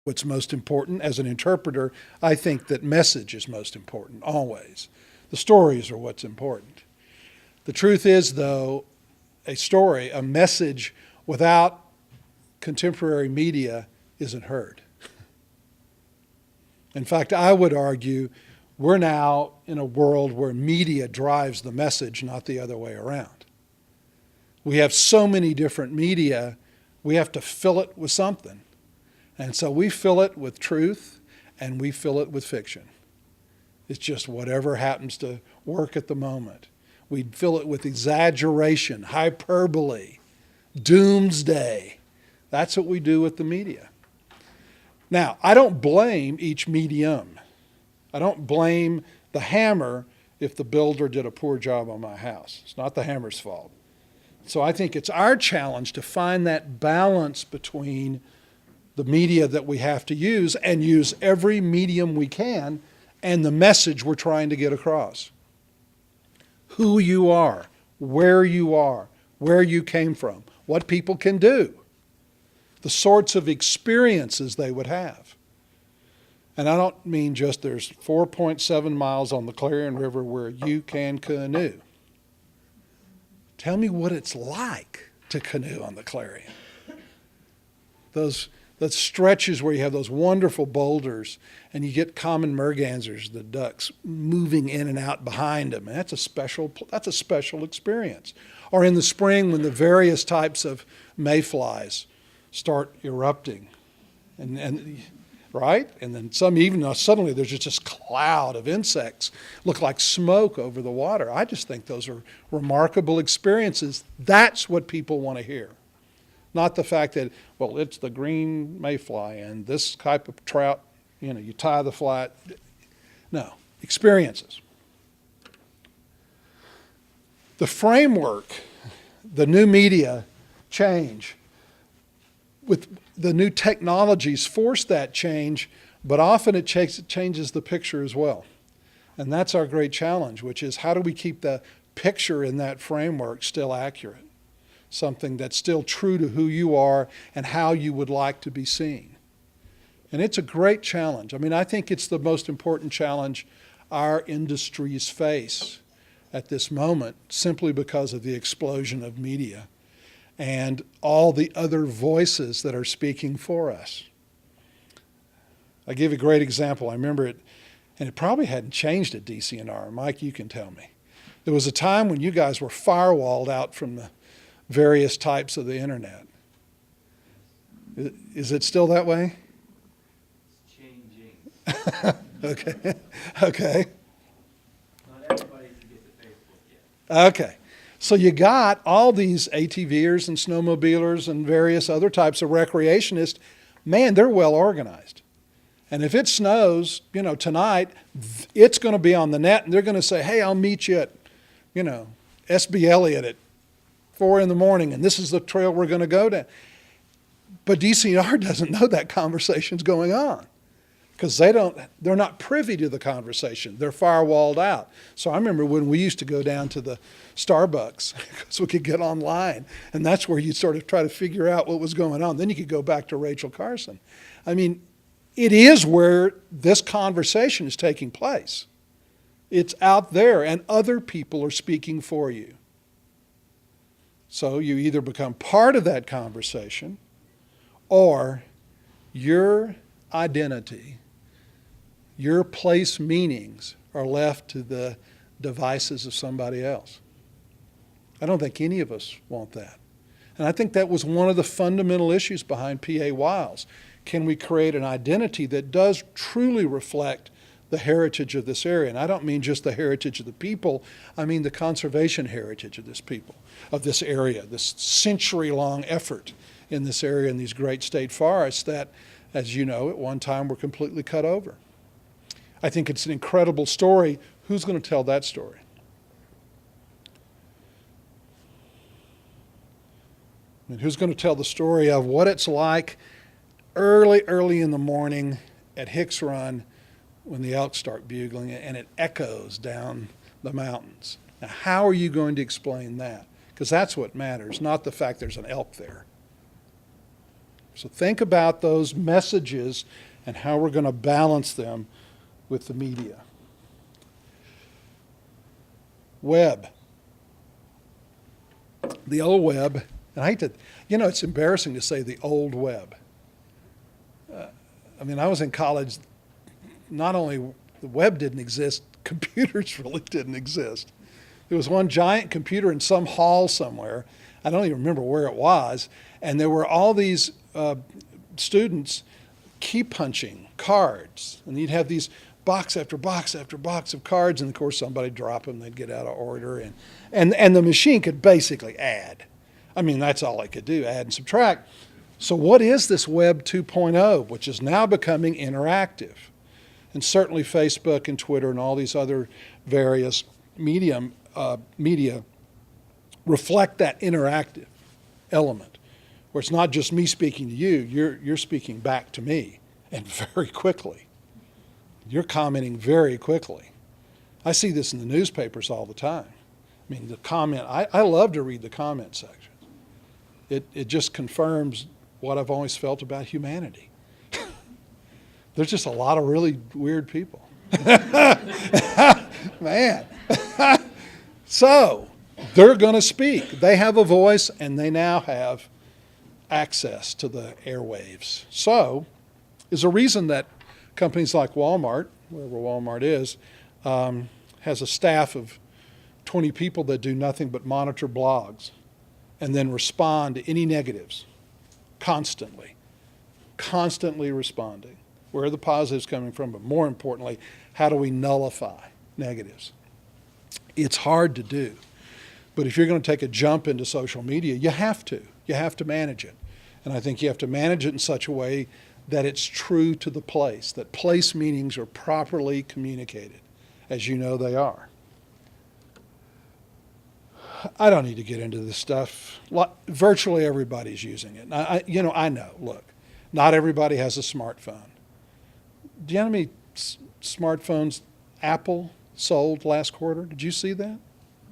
what's most important. As an interpreter, I think that message is most important, always. The stories are what's important. The truth is, though, a story, a message without contemporary media isn't heard. In fact, I would argue we're now in a world where media drives the message, not the other way around. We have so many different media, we have to fill it with something. And so we fill it with truth and we fill it with fiction. It's just whatever happens to work at the moment. We fill it with exaggeration, hyperbole, doomsday. That's what we do with the media. Now, I don't blame each medium. I don't blame the hammer if the builder did a poor job on my house. It's not the hammer's fault. So I think it's our challenge to find that balance between the media that we have to use and use every medium we can and the message we're trying to get across. Who you are, where you came from, what people can do, the sorts of experiences they would have. And I don't mean just there's 4.7 miles on the Clarion River where you can canoe. Tell me what it's like to canoe on the Clarion. Those stretches where you have those wonderful boulders and you get common mergansers, the ducks, moving in and out behind them. And that's a special experience. Or in the spring when the various types of mayflies start erupting. And right? And then suddenly there's just this cloud of insects look like smoke over the water. I just think those are remarkable experiences. That's what people want to hear. Not the fact that, well, it's the green mayfly and this type of trout, you tie the fly. No, experiences. The framework, the new media change, with the new technologies force that change, but often it changes the picture as well. And that's our great challenge, which is how do we keep the picture in that framework still accurate? Something that's still true to who you are and how you would like to be seen. And it's a great challenge. I mean, I think it's the most important challenge our industries face at this moment, simply because of the explosion of media and all the other voices that are speaking for us. I give a great example. I remember it, and it probably hadn't changed at DCNR. Mike, you can tell me. There was a time when you guys were firewalled out from the various types of the internet. Is it still that way? It's changing. Okay. Not everybody can get to Facebook yet. Okay. So you got all these ATVers and snowmobilers and various other types of recreationists. Man, they're well organized. And if it snows, tonight, it's going to be on the net and they're going to say, hey, I'll meet you at, SB Elliott at 4 a.m. and this is the trail we're going to go down. But DCR doesn't know that conversation's going on because they're not privy to the conversation. They're firewalled out. So I remember when we used to go down to the Starbucks so we could get online, and that's where you sort of try to figure out what was going on. Then you could go back to Rachel Carson. I mean, it is where this conversation is taking place. It's out there, and other people are speaking for you. So you either become part of that conversation or your identity, your place meanings are left to the devices of somebody else. I don't think any of us want that. And I think that was one of the fundamental issues behind PA Wiles. Can we create an identity that does truly reflect the heritage of this area? And I don't mean just the heritage of the people, I mean the conservation heritage of this area, this century-long effort in this area in these great state forests that, as you know, at one time were completely cut over. I think it's an incredible story. Who's going to tell that story? And who's going to tell the story of what it's like early in the morning at Hicks Run when the elk start bugling and it echoes down the mountains? Now, how are you going to explain that? Because that's what matters, not the fact there's an elk there. So think about those messages and how we're going to balance them with the media. Web. The old web, and I hate to, it's embarrassing to say the old web. I was in college, not only the web didn't exist, computers really didn't exist. There was one giant computer in some hall somewhere. I don't even remember where it was. And there were all these students key punching cards. And you'd have these box after box after box of cards. And of course, somebody drop them, they'd get out of order. And the machine could basically add. That's all it could do, add and subtract. So what is this Web 2.0, which is now becoming interactive? And certainly Facebook and Twitter and all these other various media reflect that interactive element, where it's not just me speaking to you, you're speaking back to me, and very quickly. You're commenting very quickly. I see this in the newspapers all the time. The comment, I love to read the comment section. It just confirms what I've always felt about humanity. There's just a lot of really weird people. Man. So, they're going to speak. They have a voice, and they now have access to the airwaves. So, there's a reason that companies like Walmart, wherever Walmart is, has a staff of 20 people that do nothing but monitor blogs and then respond to any negatives constantly responding. Where are the positives coming from? But more importantly, how do we nullify negatives? It's hard to do. But if you're going to take a jump into social media, you have to. You have to manage it. And I think you have to manage it in such a way that it's true to the place, that place meanings are properly communicated, as you know they are. I don't need to get into this stuff. Virtually everybody's using it. I know, look, not everybody has a smartphone. Do you know how many smartphones Apple sold last quarter? Did you see that?